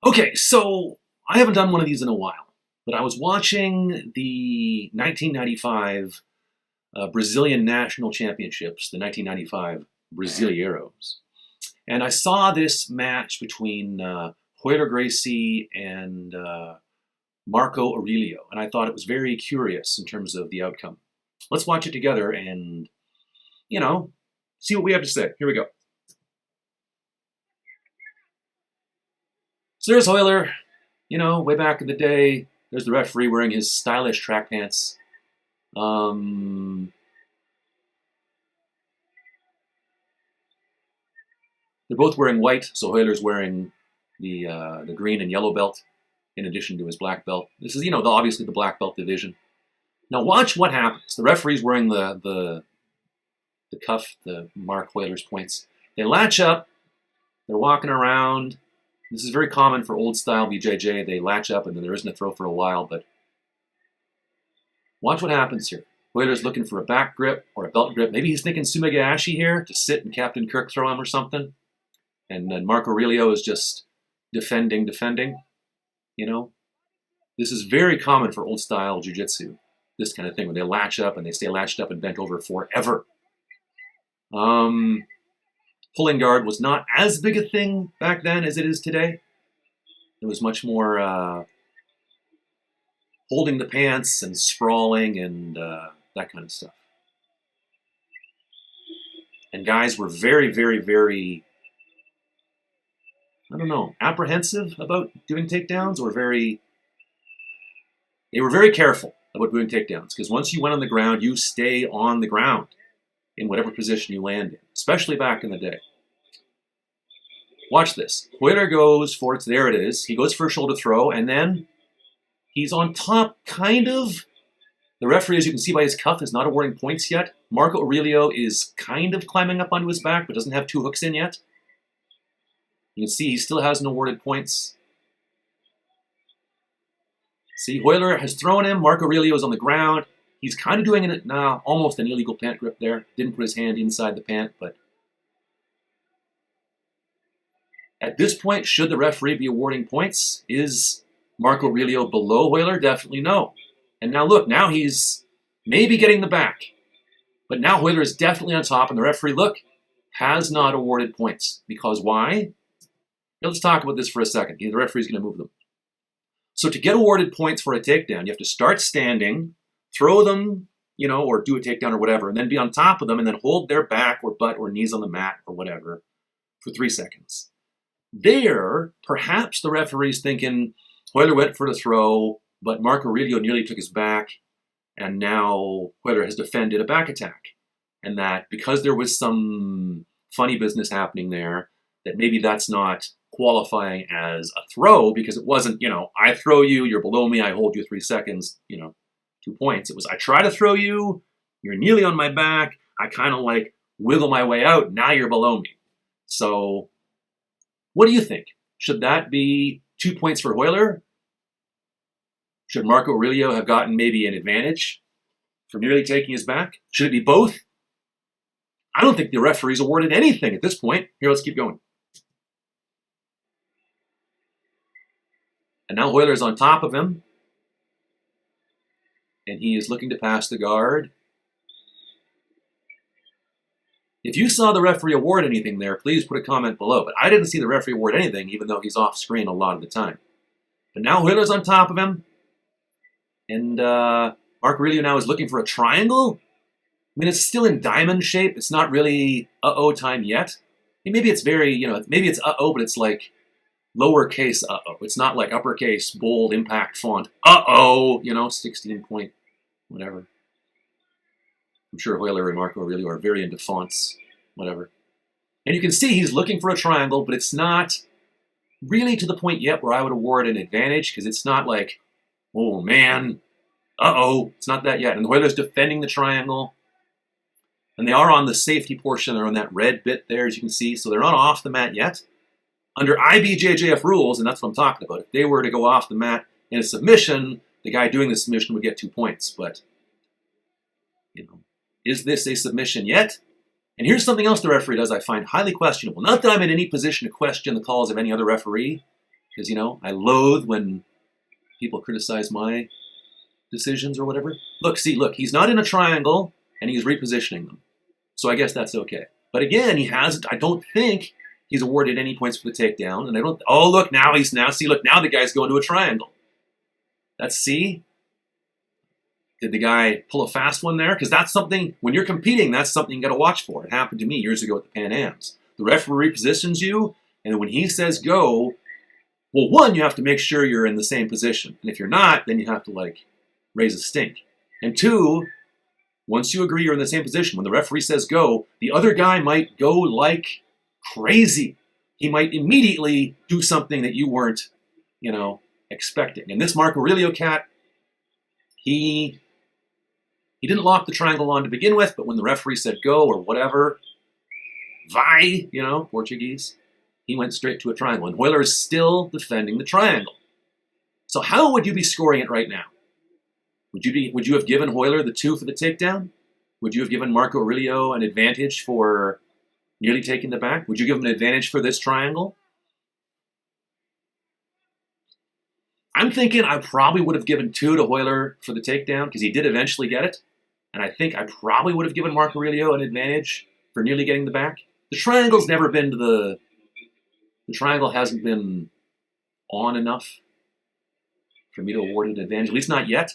Okay, so I haven't done one of these in a while, but I was watching the 1995 Brazilian National Championships, the 1995 Brasileiros, and I saw this match between Royler Gracie and Marco Aurelio, and I thought it was very curious in terms of the outcome. Let's watch it together and, see what we have to say. Here we go. So there's Royler, way back in the day. There's the referee wearing his stylish track pants. They're both wearing white, so Royler's wearing the green and yellow belt in addition to his black belt. This is, obviously the black belt division. Now watch what happens. The referee's wearing the cuff, the mark Royler's points. They latch up. They're walking around. This is very common for old style BJJ. They latch up and then there isn't a throw for a while, but watch what happens here. Royler's looking for a back grip or a belt grip. Maybe he's thinking Sumagashi here to sit and Captain Kirk throw him or something. And then Marco Aurelio is just defending. This is very common for old style jiu-jitsu, this kind of thing, where they latch up and they stay latched up and bent over forever. Pulling guard was not as big a thing back then as it is today. It was much more holding the pants and sprawling and that kind of stuff. And guys were very, very, very, apprehensive about doing takedowns, or they were very careful about doing takedowns, because once you went on the ground, you stay on the ground in whatever position you land in, especially back in the day. Watch this. Royler goes for it. There it is. He goes for a shoulder throw, and then he's on top, kind of. The referee, as you can see by his cuff, is not awarding points yet. Marco Aurelio is kind of climbing up onto his back, but doesn't have two hooks in yet. You can see he still hasn't awarded points. See, Royler has thrown him. Marco Aurelio is on the ground. He's kind of doing it now, almost an illegal pant grip there. Didn't put his hand inside the pant, but at this point, should the referee be awarding points? Is Marco Aurelio below Royler? Definitely no. And now look, now he's maybe getting the back. But now Royler is definitely on top, and the referee, look, has not awarded points. Because why? Let's talk about this for a second. The referee's going to move them. So to get awarded points for a takedown, you have to start standing, throw them, or do a takedown or whatever, and then be on top of them and then hold their back or butt or knees on the mat or whatever for 3 seconds. There, perhaps the referee's thinking, Royler went for the throw, but Marco Aurelio nearly took his back, and now Royler has defended a back attack. And that because there was some funny business happening there, that maybe that's not qualifying as a throw, because it wasn't, I throw you, you're below me, I hold you 3 seconds, 2 points. It was, I try to throw you, you're nearly on my back, I kind of wiggle my way out, now you're below me. So what do you think? Should that be 2 points for Royler? Should Marco Aurelio have gotten maybe an advantage for nearly taking his back? Should it be both? I don't think the referee's awarded anything at this point. Here, let's keep going. And now Royler's on top of him. And he is looking to pass the guard. If you saw the referee award anything there, please put a comment below. But I didn't see the referee award anything, even though he's off screen a lot of the time. But now Royler's on top of him. And Marco Aurelio now is looking for a triangle. I mean, it's still in diamond shape. It's not really uh-oh time yet. Maybe it's very, maybe it's uh-oh, but it's like lowercase uh-oh. It's not like uppercase, bold, impact font. Uh-oh, 16 point, whatever. I'm sure Royler and Marco Aurelio are very into fonts, whatever. And you can see he's looking for a triangle, but it's not really to the point yet where I would award an advantage, because it's not like, oh man, uh-oh, it's not that yet. And Royler's defending the triangle. And they are on the safety portion. They're on that red bit there, as you can see. So they're not off the mat yet. Under IBJJF rules, and that's what I'm talking about, if they were to go off the mat in a submission, the guy doing the submission would get 2 points. But, is this a submission yet? And here's something else the referee does I find highly questionable. Not that I'm in any position to question the calls of any other referee, because, you know, I loathe when people criticize my decisions or whatever. Look, he's not in a triangle, and he's repositioning them. So I guess that's okay. But again, I don't think he's awarded any points for the takedown, and look, now the guy's going to a triangle. See? Did the guy pull a fast one there? Because that's something, when you're competing, that's something you got to watch for. It happened to me years ago at the Pan Ams. The referee positions you, and when he says go, well, one, you have to make sure you're in the same position. And if you're not, then you have to, raise a stink. And two, once you agree you're in the same position, when the referee says go, the other guy might go like crazy. He might immediately do something that you weren't, expecting. And this Marco Aurelio cat, he didn't lock the triangle on to begin with, but when the referee said go or whatever, vai, Portuguese, he went straight to a triangle. And Royler is still defending the triangle. So how would you be scoring it right now? Would you have given Royler the 2 for the takedown? Would you have given Marco Aurelio an advantage for nearly taking the back? Would you give him an advantage for this triangle? I'm thinking I probably would have given 2 to Royler for the takedown because he did eventually get it. And I think I probably would have given Marco Aurelio an advantage for nearly getting the back. The triangle's never been the triangle hasn't been on enough for me to award an advantage, at least not yet.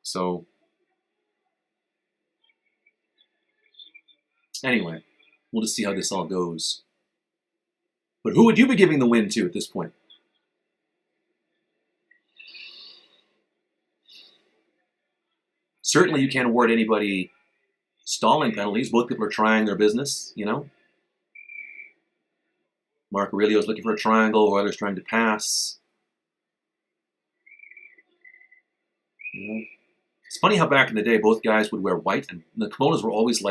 So anyway, we'll just see how this all goes. But who would you be giving the win to at this point? Certainly you can't award anybody stalling penalties. Both people are trying their business, Marco Aurelio is looking for a triangle, Royler's trying to pass. It's funny how back in the day, both guys would wear white, and the kimonos were always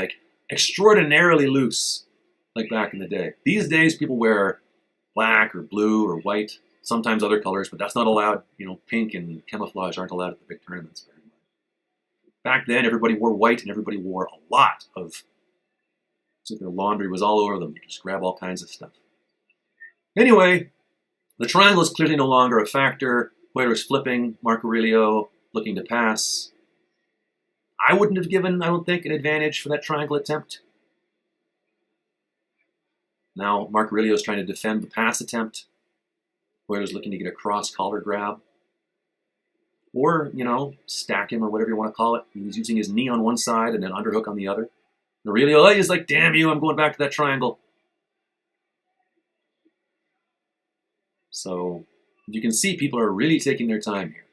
extraordinarily loose, like back in the day. These days, people wear black or blue or white, sometimes other colors, but that's not allowed. Pink and camouflage aren't allowed at the big tournaments. Back then, everybody wore white, and everybody wore a lot of, so their laundry was all over them. You just grab all kinds of stuff. Anyway, the triangle is clearly no longer a factor. Royler's flipping, Marco Aurelio looking to pass. I wouldn't have given, I don't think, an advantage for that triangle attempt. Now Marco Aurelio is trying to defend the pass attempt. Royler's looking to get a cross collar grab. Or, stack him or whatever you want to call it. He was using his knee on one side and an underhook on the other. And Aurelio is like, damn you, I'm going back to that triangle. So you can see people are really taking their time here,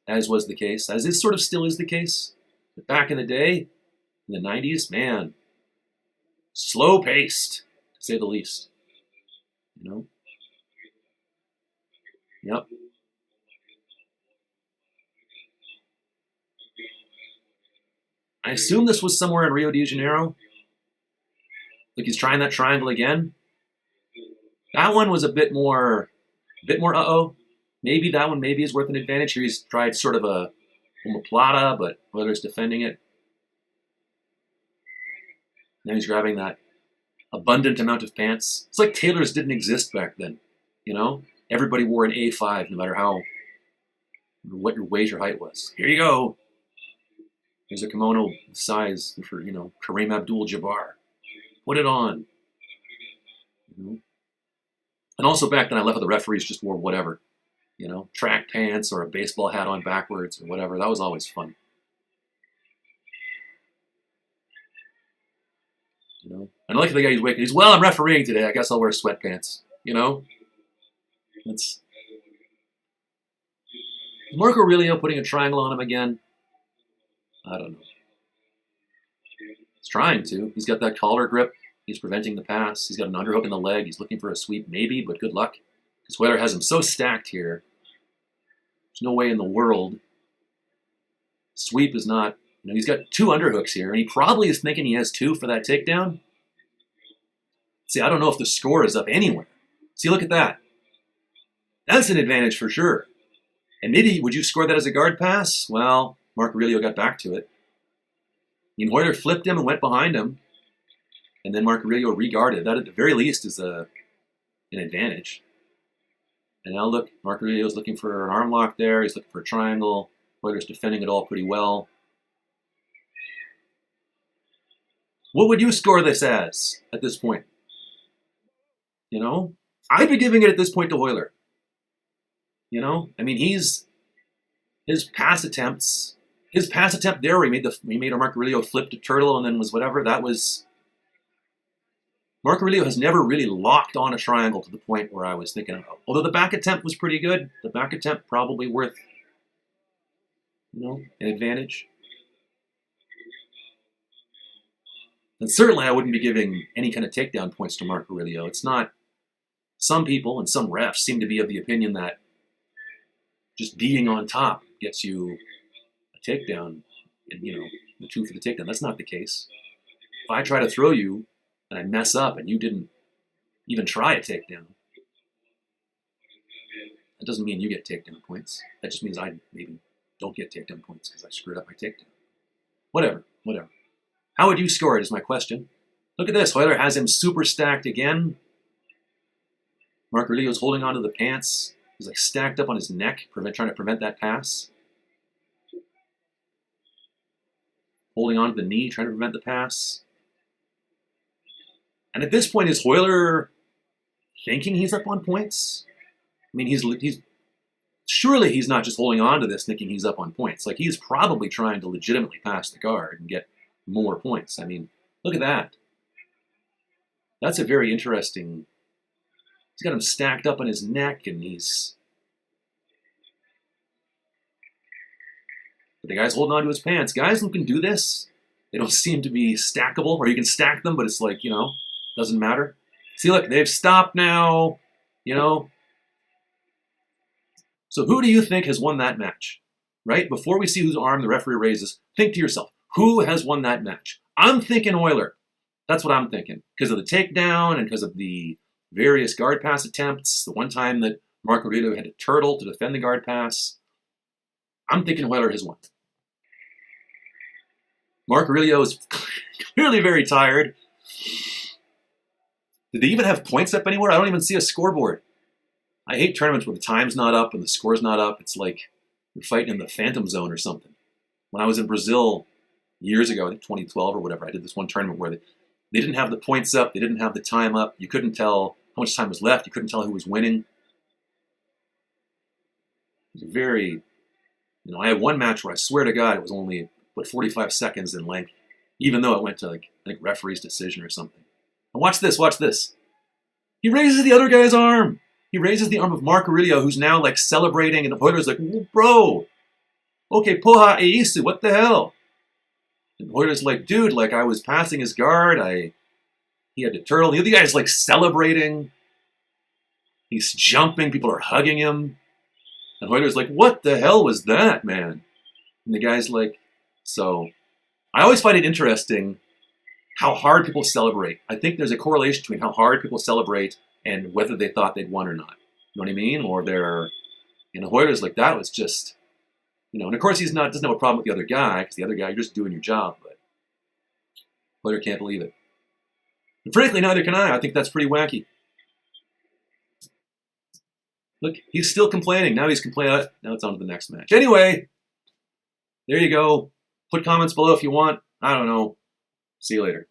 as was the case, as is sort of still is the case. But back in the day, in the 90s, man, slow-paced, to say the least. Yep. I assume this was somewhere in Rio de Janeiro. Like he's trying that triangle again. That one was a bit more uh-oh. Maybe that one is worth an advantage. Here he's tried sort of a omoplata, but Royler's defending it. Now he's grabbing that abundant amount of pants. It's like tailors didn't exist back then, Everybody wore an A5, no matter what your weight or height was. Here you go. Here's a kimono size for, Kareem Abdul-Jabbar. Put it on. And also back then, I left with the referees just wore whatever. Track pants or a baseball hat on backwards or whatever. That was always fun. And I like the guy who's waking. Well, I'm refereeing today. I guess I'll wear sweatpants. It's Marco Aurelio putting a triangle on him again. I don't know. He's trying to. He's got that collar grip. He's preventing the pass. He's got an underhook in the leg. He's looking for a sweep, maybe, but good luck. Because Royler has him so stacked here. There's no way in the world. Sweep is not, he's got 2 underhooks here, and he probably is thinking he has 2 for that takedown. See, I don't know if the score is up anywhere. See, look at that. That's an advantage for sure. And maybe, would you score that as a guard pass? Well, Marco Aurelio got back to it. Royler flipped him and went behind him. And then Marco Aurelio regarded. That at the very least is an advantage. And now look, Marco Aurelio's looking for an arm lock there. He's looking for a triangle. Royler's defending it all pretty well. What would you score this as at this point? You know, I'd be giving it at this point to Royler. You know, I mean, his pass attempts, his pass attempt there, where he made a Marco Aurelio flip to turtle and then was whatever. That was Marco Aurelio has never really locked on a triangle to the point where I was thinking. Although the back attempt was pretty good, the back attempt probably worth, you know, an advantage. And certainly I wouldn't be giving any kind of takedown points to Marco Aurelio. It's not. Some people and some refs seem to be of the opinion that just being on top gets you a takedown, and you know, the two for the takedown. That's not the case. If I try to throw you and I mess up and you didn't even try a takedown, that doesn't mean you get takedown points. That just means I maybe don't get takedown points because I screwed up my takedown. Whatever. How would you score it is my question. Look at this. Royler has him super stacked again. Marco Aurelio's holding onto the pants. He's like stacked up on his neck, trying to prevent that pass. Holding onto the knee, trying to prevent the pass. And at this point, is Royler thinking he's up on points? I mean, he's surely he's not just holding on to this thinking he's up on points. Like, he's probably trying to legitimately pass the guard and get more points. I mean, look at that. That's a very interesting. He's got him stacked up on his neck, and but the guy's holding on to his pants. Guys who can do this, they don't seem to be stackable, or you can stack them, but it's like, you know, doesn't matter. See, look, they've stopped now, you know. So who do you think has won that match? Right? Before we see whose arm the referee raises, think to yourself, who has won that match? I'm thinking Royler. That's what I'm thinking. Because of the takedown and because of the various guard pass attempts, the one time that Marco Aurelio had to turtle to defend the guard pass, I'm thinking Royler has won. Marco Aurelio is clearly very tired. Did they even have points up anywhere? I don't even see a scoreboard. I hate tournaments where the time's not up and the score's not up. It's like you're fighting in the phantom zone or something. When I was in Brazil years ago, I think 2012 or whatever, I did this one tournament where they didn't have the points up, they didn't have the time up, you couldn't tell how much time was left, you couldn't tell who was winning. It was very, you know, I had one match where I swear to God it was only, 45 seconds in length, even though it went to, like, I think referee's decision or something. And watch this. He raises the other guy's arm. He raises the arm of Marco Aurelio, who's now, like, celebrating, and Royler's like, bro, okay, porra é isso, what the hell? And Royler's like, dude, like, I was passing his guard, he had to turtle. The other guy's, like, celebrating. He's jumping, people are hugging him. And Royler's like, what the hell was that, man? And the guy's like, so, I always find it interesting how hard people celebrate. I think there's a correlation between how hard people celebrate and whether they thought they'd won or not. You know what I mean? Or Royler's like, that was just, you know, and of course doesn't have a problem with the other guy, because the other guy, you're just doing your job, but Royler can't believe it. And frankly, neither can I. I think that's pretty wacky. Look, he's still complaining. Now he's complaining. Now it's on to the next match. Anyway, there you go. Put comments below if you want. I don't know. See you later.